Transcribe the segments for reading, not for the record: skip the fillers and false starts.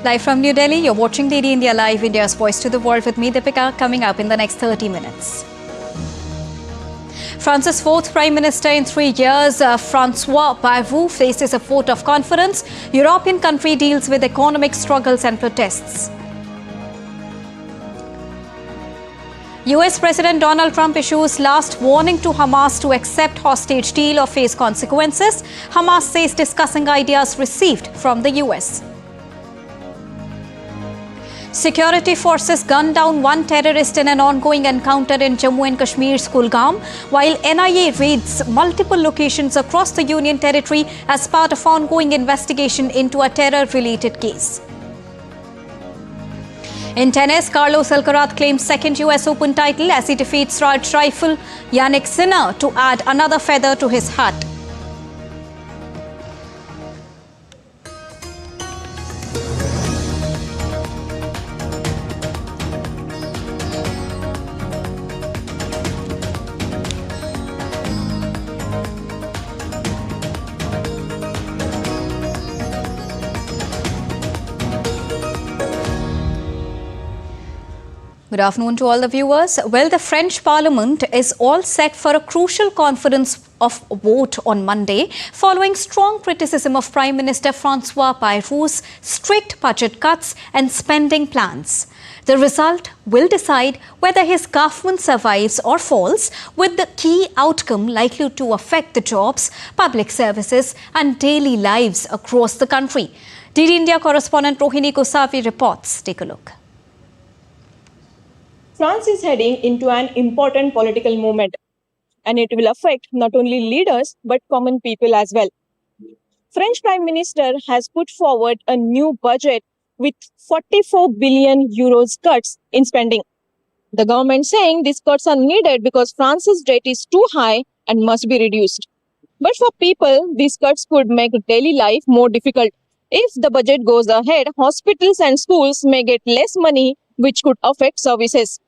Live from New Delhi, you're watching DD India Live, India's voice to the world with me, Deepika, coming up in the next 30 minutes. France's fourth Prime Minister in 3 years, Francois Bayrou, faces a vote of confidence. European country deals with economic struggles and protests. US President Donald Trump issues last warning to Hamas to accept hostage deal or face consequences. Hamas says discussing ideas received from the US. Security forces gunned down one terrorist in an ongoing encounter in Jammu and Kashmir's Kulgam, while NIA raids multiple locations across the Union territory as part of ongoing investigation into a terror-related case. In tennis, Carlos Alcaraz claims second US Open title as he defeats Raj rifle Yannick Sinner to add another feather to his hat. Good afternoon to all the viewers. Well, the French Parliament is all set for a crucial confidence of vote on Monday, following strong criticism of Prime Minister Francois Bayrou's strict budget cuts and spending plans. The result will decide whether his government survives or falls, with the key outcome likely to affect the jobs, public services and daily lives across the country. DD India correspondent Rohini Kosavi reports. Take a look. France is heading into an important political movement, and it will affect not only leaders but common people as well. French Prime Minister has put forward a new budget with 44 billion euros cuts in spending. The government saying these cuts are needed because France's debt is too high and must be reduced. But for people, these cuts could make daily life more difficult. If the budget goes ahead, hospitals and schools may get less money, which could affect services.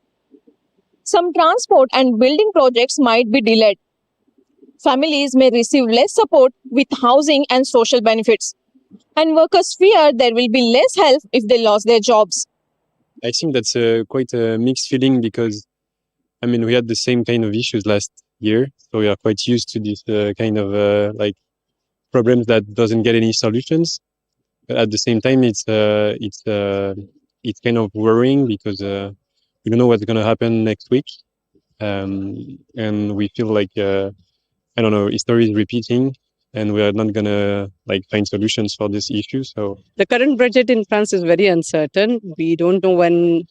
Some transport and building projects might be delayed. Families may receive less support with housing and social benefits. And workers fear there will be less help if they lost their jobs. I think that's quite a mixed feeling because, we had the same kind of issues last year. So we are quite used to this kind of problems that doesn't get any solutions. But at the same time, it's kind of worrying because we don't know what's going to happen next week. And we feel like, history is repeating and we are not going to find solutions for this issue. So the current budget in France is very uncertain. We don't know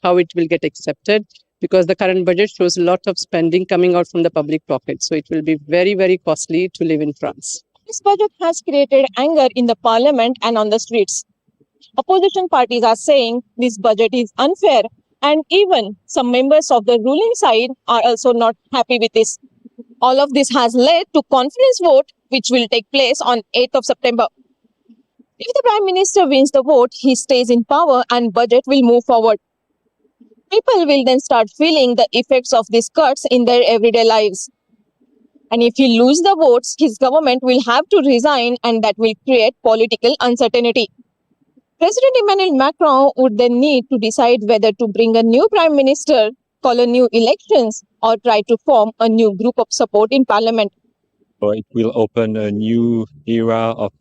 how it will get accepted because the current budget shows a lot of spending coming out from the public pocket. So it will be very, very costly to live in France. This budget has created anger in the parliament and on the streets. Opposition parties are saying this budget is unfair, and even some members of the ruling side are also not happy with this. All of this has led to confidence vote, which will take place on 8th of September. If the Prime Minister wins the vote, he stays in power and budget will move forward. People will then start feeling the effects of these cuts in their everyday lives. And if he loses the votes, his government will have to resign, and that will create political uncertainty. President Emmanuel Macron would then need to decide whether to bring a new prime minister, call a new elections, or try to form a new group of support in parliament. So it will open a new era of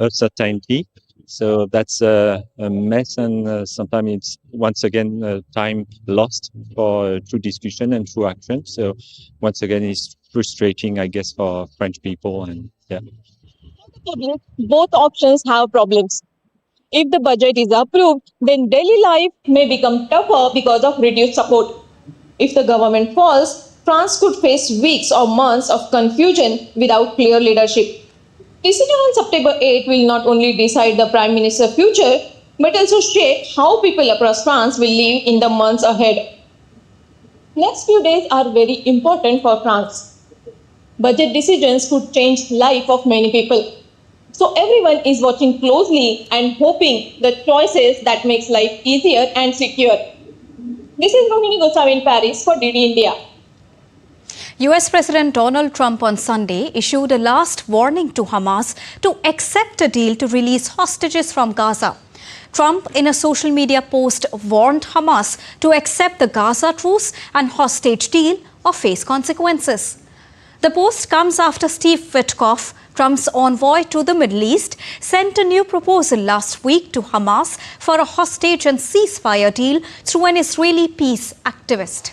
uncertainty. So that's a mess, and sometimes it's once again time lost for true discussion and true action. So once again, it's frustrating, I guess, for French people. And yeah. Public, both options have problems. If the budget is approved, then daily life may become tougher because of reduced support. If the government falls, France could face weeks or months of confusion without clear leadership. Decision on September 8 will not only decide the Prime Minister's future, but also shape how people across France will live in the months ahead. Next few days are very important for France. Budget decisions could change life of many people. So everyone is watching closely and hoping the choices that makes life easier and secure. This is Rohini Kosavi in Paris for DD India. US President Donald Trump on Sunday issued a last warning to Hamas to accept a deal to release hostages from Gaza. Trump, in a social media post, warned Hamas to accept the Gaza truce and hostage deal or face consequences. The post comes after Steve Witkoff, Trump's envoy to the Middle East, sent a new proposal last week to Hamas for a hostage and ceasefire deal through an Israeli peace activist.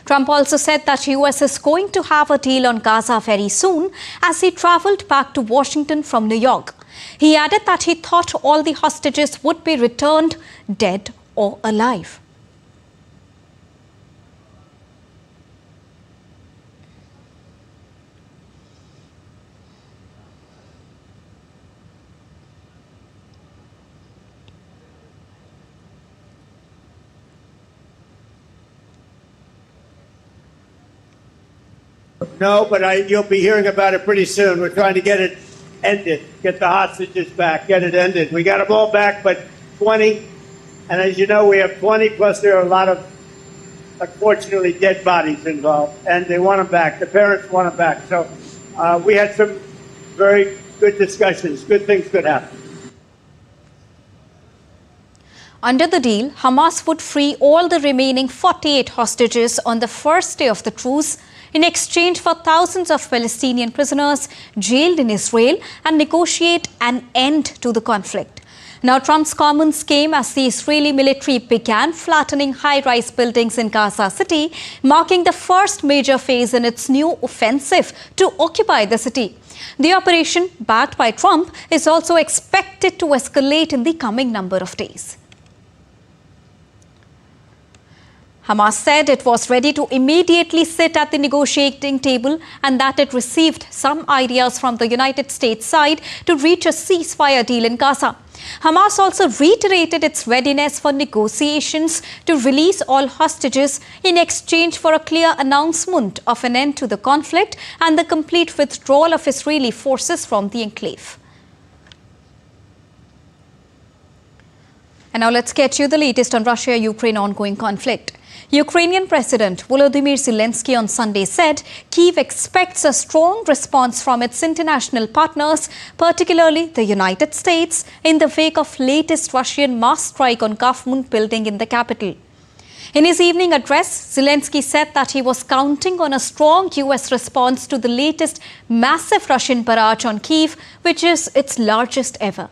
Trump also said that US is going to have a deal on Gaza very soon as he traveled back to Washington from New York. He added that he thought all the hostages would be returned dead or alive. No, but you'll be hearing about it pretty soon. We're trying to get it ended, get the hostages back, get it ended. We got them all back, but 20. And as you know, we have 20, plus there are a lot of, unfortunately, dead bodies involved. And they want them back. The parents want them back. So we had some very good discussions. Good things could happen. Under the deal, Hamas would free all the remaining 48 hostages on the first day of the truce in exchange for thousands of Palestinian prisoners jailed in Israel and negotiate an end to the conflict. Now, Trump's comments came as the Israeli military began flattening high-rise buildings in Gaza City, marking the first major phase in its new offensive to occupy the city. The operation, backed by Trump, is also expected to escalate in the coming number of days. Hamas said it was ready to immediately sit at the negotiating table and that it received some ideas from the United States side to reach a ceasefire deal in Gaza. Hamas also reiterated its readiness for negotiations to release all hostages in exchange for a clear announcement of an end to the conflict and the complete withdrawal of Israeli forces from the enclave. And now let's get you the latest on Russia-Ukraine ongoing conflict. Ukrainian President Volodymyr Zelensky on Sunday said Kyiv expects a strong response from its international partners, particularly the United States, in the wake of latest Russian mass strike on government building in the capital. In his evening address, Zelensky said that he was counting on a strong US response to the latest massive Russian barrage on Kyiv, which is its largest ever.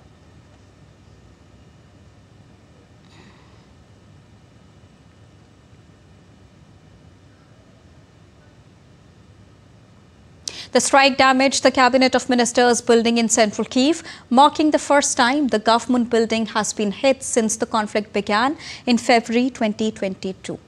The strike damaged the Cabinet of Ministers building in central Kyiv, marking the first time the government building has been hit since the conflict began in February 2022.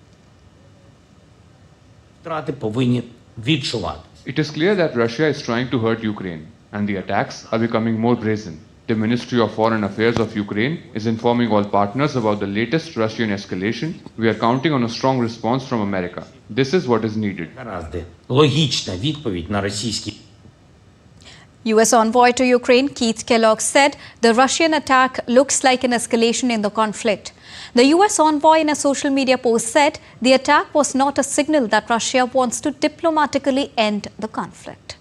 It is clear that Russia is trying to hurt Ukraine, and the attacks are becoming more brazen. The Ministry of Foreign Affairs of Ukraine is informing all partners about the latest Russian escalation. We are counting on a strong response from America. This is what is needed. US envoy to Ukraine Keith Kellogg said the Russian attack looks like an escalation in the conflict. The US envoy in a social media post said the attack was not a signal that Russia wants to diplomatically end the conflict.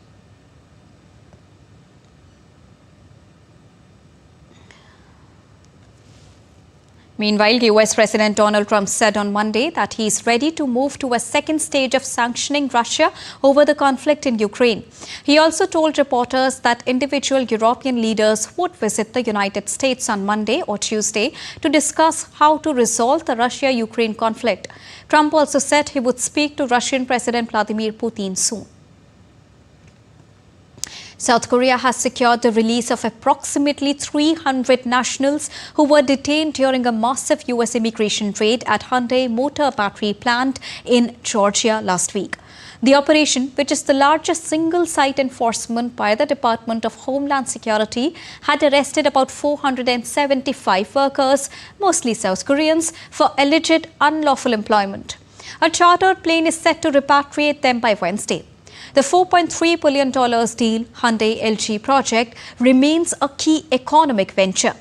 Meanwhile, US President Donald Trump said on Monday that he is ready to move to a second stage of sanctioning Russia over the conflict in Ukraine. He also told reporters that individual European leaders would visit the United States on Monday or Tuesday to discuss how to resolve the Russia-Ukraine conflict. Trump also said he would speak to Russian President Vladimir Putin soon. South Korea has secured the release of approximately 300 nationals who were detained during a massive US immigration raid at Hyundai Motor Battery plant in Georgia last week. The operation, which is the largest single-site enforcement by the Department of Homeland Security, had arrested about 475 workers, mostly South Koreans, for alleged unlawful employment. A chartered plane is set to repatriate them by Wednesday. The $4.3 billion deal Hyundai-LG project remains a key economic venture.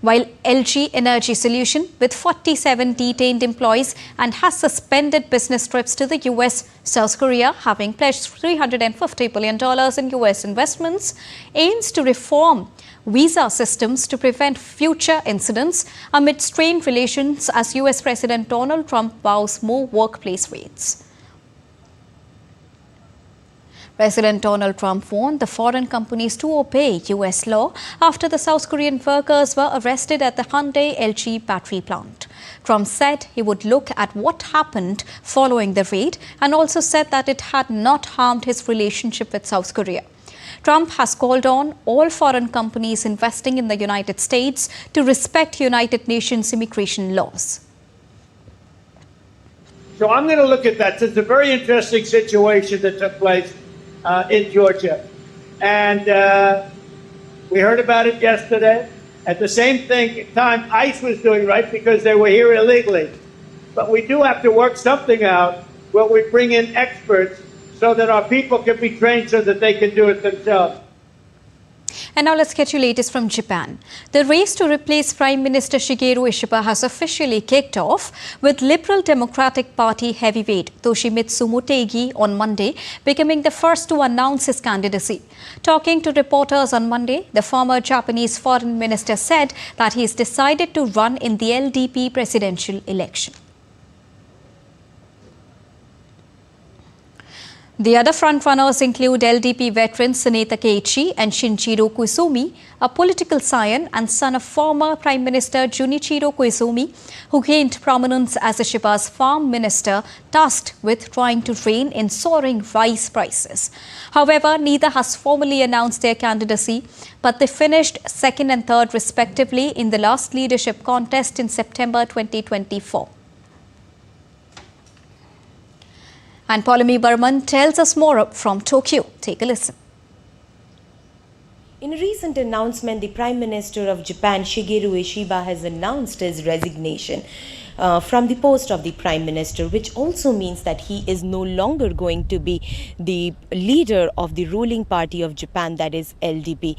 while LG Energy Solution, with 47 detained employees and has suspended business trips to the US, South Korea, having pledged $350 billion in US investments, aims to reform visa systems to prevent future incidents amid strained relations as US President Donald Trump vows more workplace raids. President Donald Trump warned the foreign companies to obey US law after the South Korean workers were arrested at the Hyundai LG battery plant. Trump said he would look at what happened following the raid and also said that it had not harmed his relationship with South Korea. Trump has called on all foreign companies investing in the United States to respect United Nations immigration laws. So I'm going to look at that. It's a very interesting situation that took place in Georgia. And we heard about it yesterday. At the same time, ICE was doing right because they were here illegally. But we do have to work something out where we bring in experts so that our people can be trained so that they can do it themselves. And now let's get you latest from Japan. The race to replace Prime Minister Shigeru Ishiba has officially kicked off, with Liberal Democratic Party heavyweight Toshimitsu Motegi on Monday becoming the first to announce his candidacy. Talking to reporters on Monday, the former Japanese foreign minister said that he has decided to run in the LDP presidential election. The other frontrunners include LDP veteran Suneta Keiichi and Shinichiro Koizumi, a political scion and son of former Prime Minister Junichiro Koizumi, who gained prominence as Ishiba's farm minister tasked with trying to rein in soaring rice prices. However, neither has formally announced their candidacy, but they finished second and third respectively in the last leadership contest in September 2024. And Paulami Burman tells us more from Tokyo. Take a listen. In a recent announcement, the Prime Minister of Japan, Shigeru Ishiba, has announced his resignation from the post of the Prime Minister, which also means that he is no longer going to be the leader of the ruling party of Japan, that is LDP.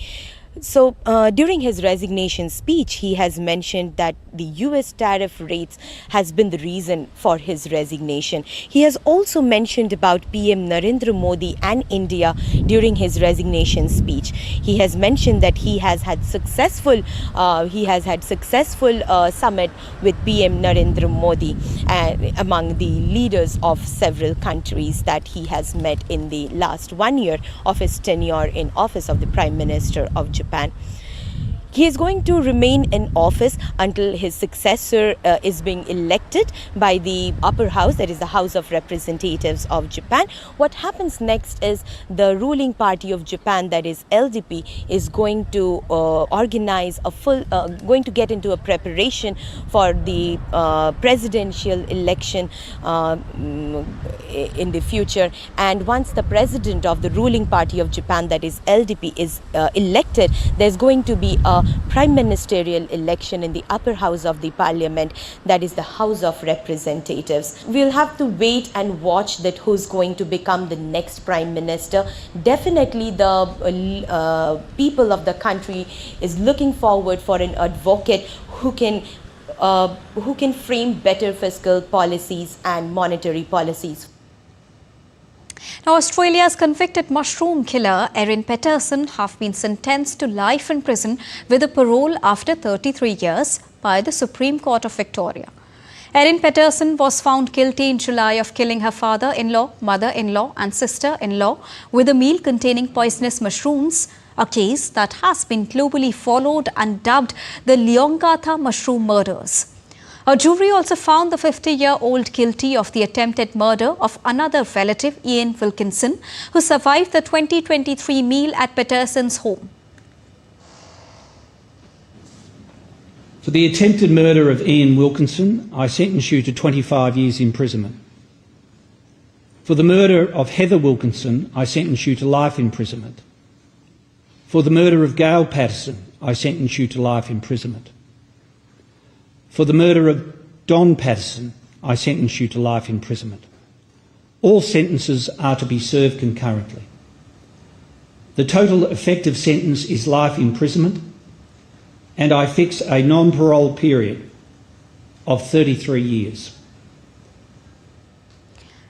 So during his resignation speech, he has mentioned that the US tariff rates has been the reason for his resignation. He has also mentioned about PM Narendra Modi and India during his resignation speech. He has mentioned that he has had successful summit with PM Narendra Modi among the leaders of several countries that he has met in the last 1 year of his tenure in office of the Prime Minister of Japan. He is going to remain in office until his successor is being elected by the upper house, that is the House of Representatives of Japan. What happens next is the ruling party of Japan, that is LDP, is going to organize a going to get into a preparation for the presidential election in the future. And once the president of the ruling party of Japan, that is LDP, is elected, there's going to be a prime ministerial election in the upper house of the parliament, that is the House of Representatives. We'll have to wait and watch that who's going to become the next prime minister. Definitely the people of the country is looking forward for an advocate who can frame better fiscal policies and monetary policies. Now, Australia's convicted mushroom killer Erin Peterson has been sentenced to life in prison with a parole after 33 years by the Supreme Court of Victoria. Erin Peterson was found guilty in July of killing her father-in-law, mother-in-law and sister-in-law with a meal containing poisonous mushrooms, a case that has been globally followed and dubbed the Leongatha mushroom murders. A jury also found the 50-year-old guilty of the attempted murder of another relative, Ian Wilkinson, who survived the 2023 meal at Peterson's home. For the attempted murder of Ian Wilkinson, I sentence you to 25 years imprisonment. For the murder of Heather Wilkinson, I sentence you to life imprisonment. For the murder of Gail Patterson, I sentence you to life imprisonment. For the murder of Don Patterson, I sentence you to life imprisonment. All sentences are to be served concurrently. The total effective sentence is life imprisonment, and I fix a non-parole period of 33 years.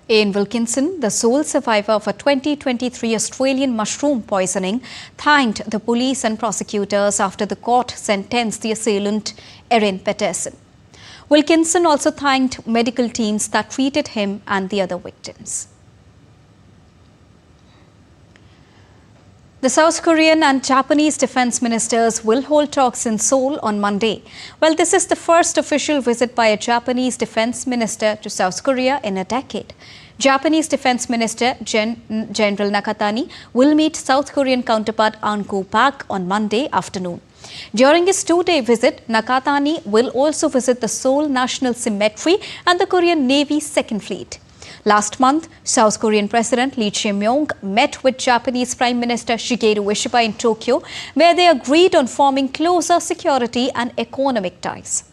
Ian Wilkinson, the sole survivor of a 2023 Australian mushroom poisoning, thanked the police and prosecutors after the court sentenced the assailant, Erin Peterson. Wilkinson also thanked medical teams that treated him and the other victims. The South Korean and Japanese defense ministers will hold talks in Seoul on Monday. Well, this is the first official visit by a Japanese defense minister to South Korea in a decade. Japanese Defense Minister General Nakatani will meet South Korean counterpart An Ko-pak on Monday afternoon. During his two-day visit, Nakatani will also visit the Seoul National Cemetery and the Korean Navy's Second Fleet. Last month, South Korean President Lee Jae-myung met with Japanese Prime Minister Shigeru Ishiba in Tokyo, where they agreed on forming closer security and economic ties.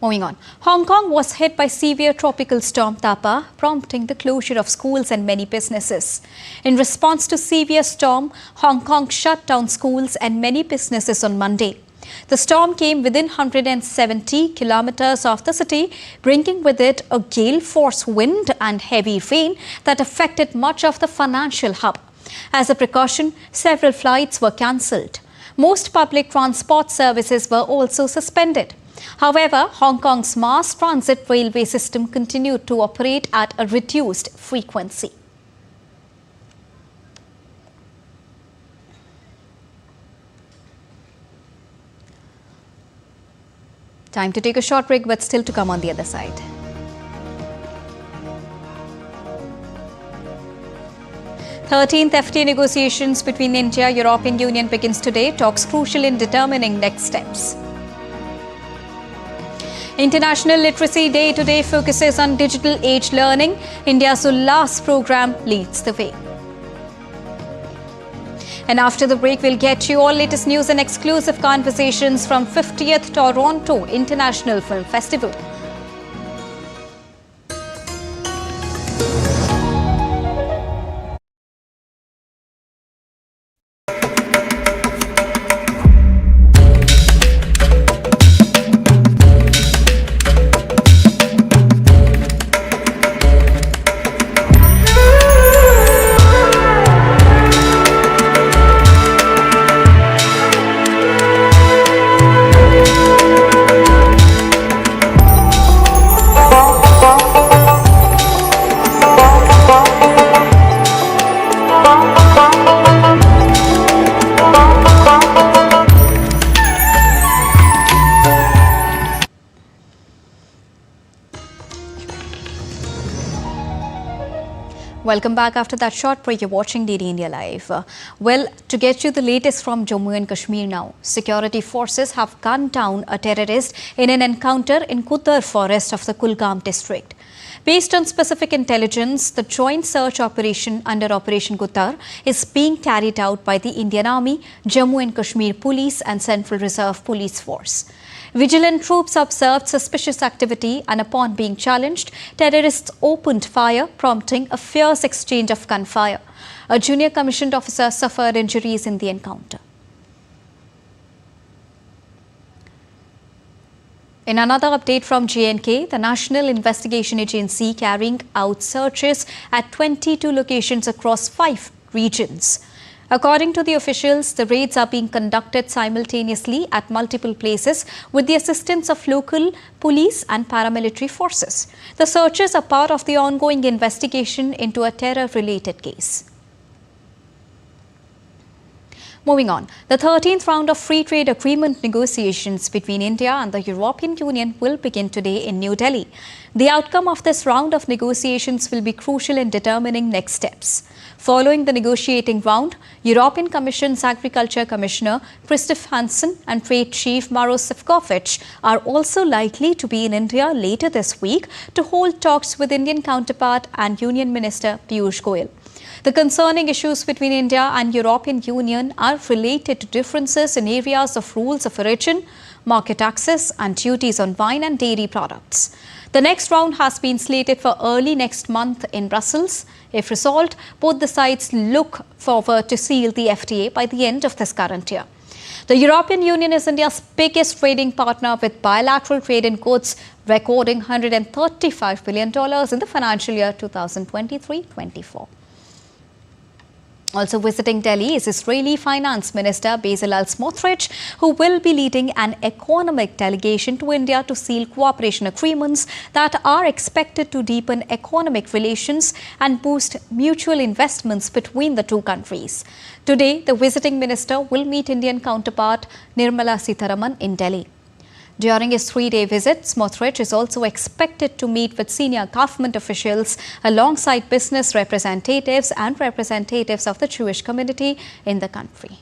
Moving on, Hong Kong was hit by severe tropical storm Tapa, prompting the closure of schools and many businesses. In response to severe storm, Hong Kong shut down schools and many businesses on Monday. The storm came within 170 kilometers of the city, bringing with it a gale-force wind and heavy rain that affected much of the financial hub. As a precaution, several flights were cancelled. Most public transport services were also suspended. However, Hong Kong's mass transit railway system continued to operate at a reduced frequency. Time to take a short break, but still to come on the other side. Thirteenth FTA negotiations between India and European Union begins today. Talks crucial in determining next steps. International Literacy Day today focuses on digital age learning. India's Ullas program leads the way. And after the break, we'll get you all latest news and exclusive conversations from 50th Toronto International Film Festival. Welcome back. After that short break, you're watching DD India Live. Well, to get you the latest from Jammu and Kashmir now, security forces have gunned down a terrorist in an encounter in Kutar forest of the Kulgam district. Based on specific intelligence, the joint search operation under Operation Kutar is being carried out by the Indian Army, Jammu and Kashmir Police and Central Reserve Police Force. Vigilant troops observed suspicious activity and upon being challenged, terrorists opened fire, prompting a fierce exchange of gunfire. A junior commissioned officer suffered injuries in the encounter. In another update from J&K, the National Investigation Agency carrying out searches at 22 locations across 5 regions. According to the officials, the raids are being conducted simultaneously at multiple places with the assistance of local police and paramilitary forces. The searches are part of the ongoing investigation into a terror-related case. Moving on, the 13th round of free trade agreement negotiations between India and the European Union will begin today in New Delhi. The outcome of this round of negotiations will be crucial in determining next steps. Following the negotiating round, European Commission's Agriculture Commissioner Christoph Hansen and Trade Chief Maros Sefcovic are also likely to be in India later this week to hold talks with Indian counterpart and Union Minister Piyush Goyal. The concerning issues between India and European Union are related to differences in areas of rules of origin, market access and duties on wine and dairy products. The next round has been slated for early next month in Brussels. If resolved, both the sides look forward to seal the FTA by the end of this current year. The European Union is India's biggest trading partner, with bilateral trade in goods recording $135 billion in the financial year 2023-24. Also visiting Delhi is Israeli Finance Minister Bezalel Smotrich, who will be leading an economic delegation to India to seal cooperation agreements that are expected to deepen economic relations and boost mutual investments between the two countries. Today, the visiting minister will meet Indian counterpart Nirmala Sitharaman in Delhi. During his 3-day visit, Smotrich is also expected to meet with senior government officials alongside business representatives and representatives of the Jewish community in the country.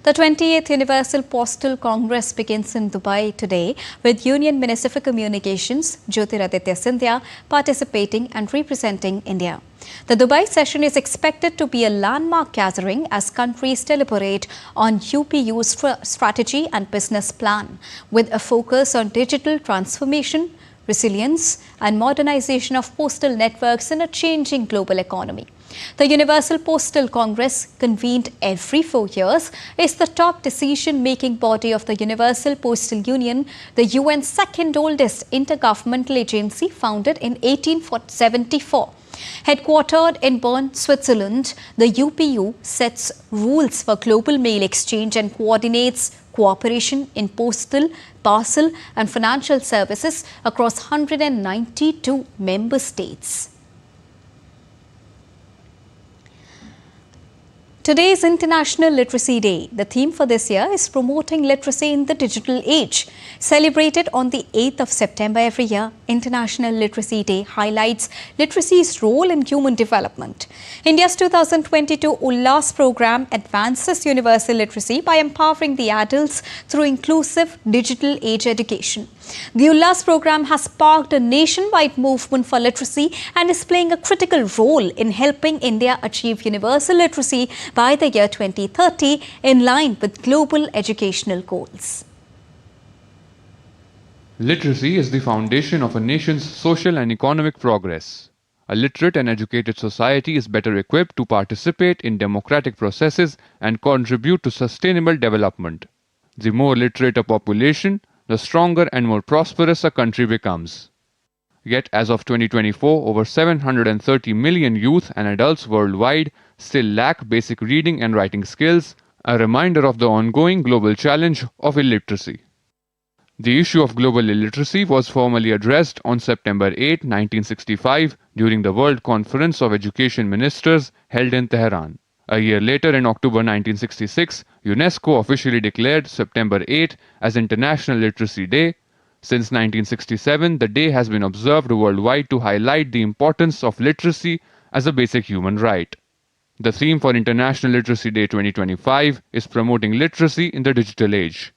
The 28th Universal Postal Congress begins in Dubai today, with Union Minister for Communications Jyotiraditya Scindia participating and representing India. The Dubai session is expected to be a landmark gathering as countries deliberate on UPU's strategy and business plan, with a focus on digital transformation, resilience and modernization of postal networks in a changing global economy. The Universal Postal Congress, convened every 4 years, is the top decision-making body of the Universal Postal Union, the UN's second oldest intergovernmental agency, founded in 1874. Headquartered in Bern, Switzerland, the UPU sets rules for global mail exchange and coordinates cooperation in postal, parcel and financial services across 192 member states. Today is International Literacy Day. The theme for this year is promoting literacy in the digital age. Celebrated on the 8th of September every year, International Literacy Day highlights literacy's role in human development. India's 2022 Ullas program advances universal literacy by empowering the adults through inclusive digital age education. The Ullas program has sparked a nationwide movement for literacy and is playing a critical role in helping India achieve universal literacy by the year 2030 in line with global educational goals. Literacy is the foundation of a nation's social and economic progress. A literate and educated society is better equipped to participate in democratic processes and contribute to sustainable development. The more literate a population, the stronger and more prosperous a country becomes. Yet, as of 2024, over 730 million youth and adults worldwide still lack basic reading and writing skills, a reminder of the ongoing global challenge of illiteracy. The issue of global illiteracy was formally addressed on September 8, 1965, during the World Conference of Education Ministers held in Tehran. A year later, in October 1966, UNESCO officially declared September 8 as International Literacy Day. Since 1967, the day has been observed worldwide to highlight the importance of literacy as a basic human right. The theme for International Literacy Day 2025 is promoting literacy in the digital age.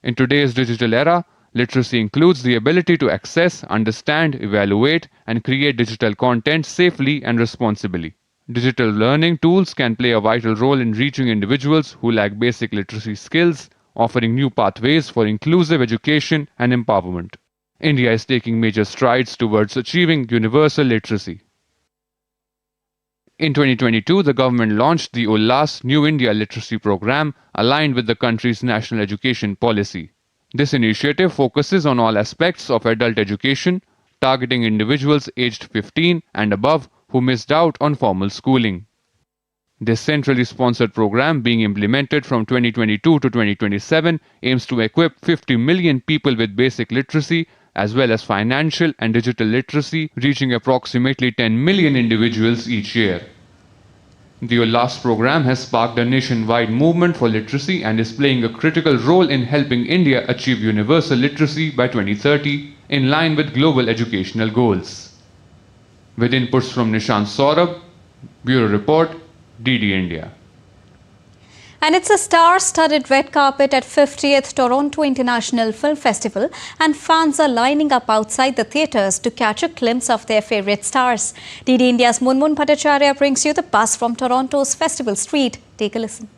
In today's digital era, literacy includes the ability to access, understand, evaluate, and create digital content safely and responsibly. Digital learning tools can play a vital role in reaching individuals who lack basic literacy skills, offering new pathways for inclusive education and empowerment. India is taking major strides towards achieving universal literacy. In 2022, the government launched the Ullas New India Literacy Program, aligned with the country's national education policy. This initiative focuses on all aspects of adult education, targeting individuals aged 15 and above who missed out on formal schooling. This centrally sponsored program, being implemented from 2022 to 2027, aims to equip 50 million people with basic literacy as well as financial and digital literacy, reaching approximately 10 million individuals each year. The Ullas program has sparked a nationwide movement for literacy and is playing a critical role in helping India achieve universal literacy by 2030 in line with global educational goals. With inputs from Nishant Saurabh, Bureau Report, DD India. And it's a star-studded red carpet at 50th Toronto International Film Festival, and fans are lining up outside the theatres to catch a glimpse of their favourite stars. DD India's Munmun Bhattacharya brings you the buzz from Toronto's Festival Street. Take a listen.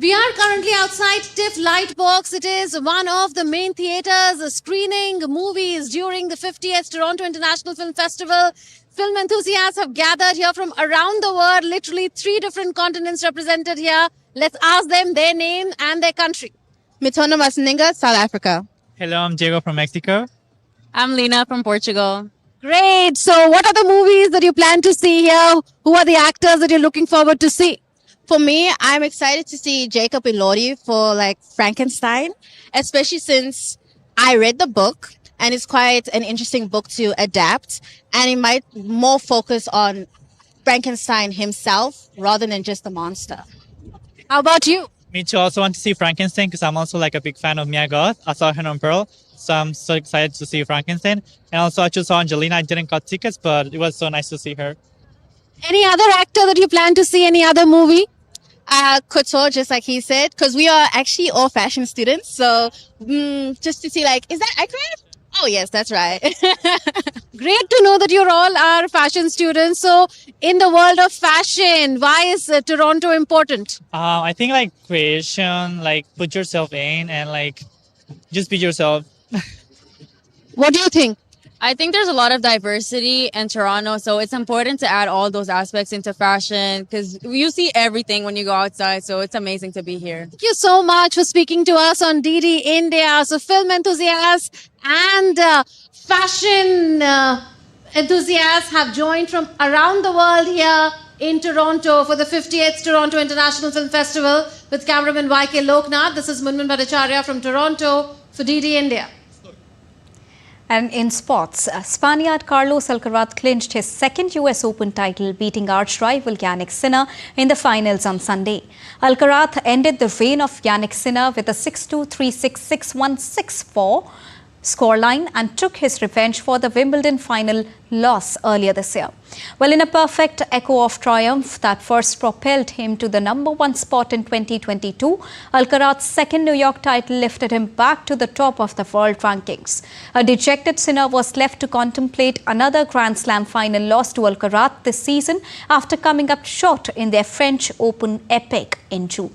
We are currently outside TIFF Lightbox. It is one of the main theatres screening movies during the 50th Toronto International Film Festival. Film enthusiasts have gathered here from around the world, literally 3 different continents represented here. Let's ask them their name and their country. Mitona Masaninga, South Africa. Hello, I'm Diego from Mexico. I'm Lena from Portugal. Great. So what are the movies that you plan to see here? Who are the actors that you're looking forward to see? For me, I'm excited to see Jacob Elordi for like Frankenstein, especially since I read the book and it's quite an interesting book to adapt, and it might more focus on Frankenstein himself rather than just the monster. How about you? Me too. Also want to see Frankenstein because I'm also like a big fan of Mia Goth. I saw her on Pearl, so I'm so excited to see Frankenstein. And also I just saw Angelina. I didn't got tickets, but it was so nice to see her. Any other actor that you plan to see? Any other movie? Couture, just like he said, because we are actually all fashion students. So just to see like, is that accurate? Oh, yes, that's right. Great to know that you're all are fashion students. So in the world of fashion, why is Toronto important? I think like creation, like put yourself in and like just be yourself. What do you think? I think there's a lot of diversity in Toronto, so it's important to add all those aspects into fashion because you see everything when you go outside, so it's amazing to be here. Thank you so much for speaking to us on DD India. So film enthusiasts and fashion enthusiasts have joined from around the world here in Toronto for the 50th Toronto International Film Festival with cameraman YK Loknath. This is Munmin Bhattacharya from Toronto for DD India. And in sports, Spaniard Carlos Alcaraz clinched his second US Open title, beating arch-rival Jannik Sinner in the finals on Sunday. Alcaraz ended the reign of Jannik Sinner with a 6-2, 3-6, 6-1, 6-4 scoreline and took his revenge for the Wimbledon final loss earlier this year. Well, in a perfect echo of triumph that first propelled him to the #1 spot in 2022, Alcaraz's second New York title lifted him back to the top of the world rankings. A dejected Sinner was left to contemplate another Grand Slam final loss to Alcaraz this season after coming up short in their French Open epic in June.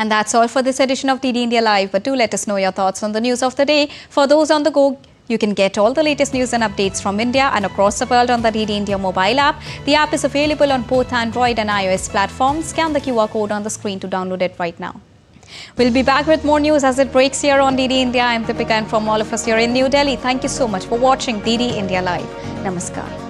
And that's all for this edition of DD India Live. But do let us know your thoughts on the news of the day. For those on the go, you can get all the latest news and updates from India and across the world on the DD India mobile app. The app is available on both Android and iOS platforms. Scan the QR code on the screen to download it right now. We'll be back with more news as it breaks here on DD India. I'm Deepika, and from all of us here in New Delhi, thank you so much for watching DD India Live. Namaskar.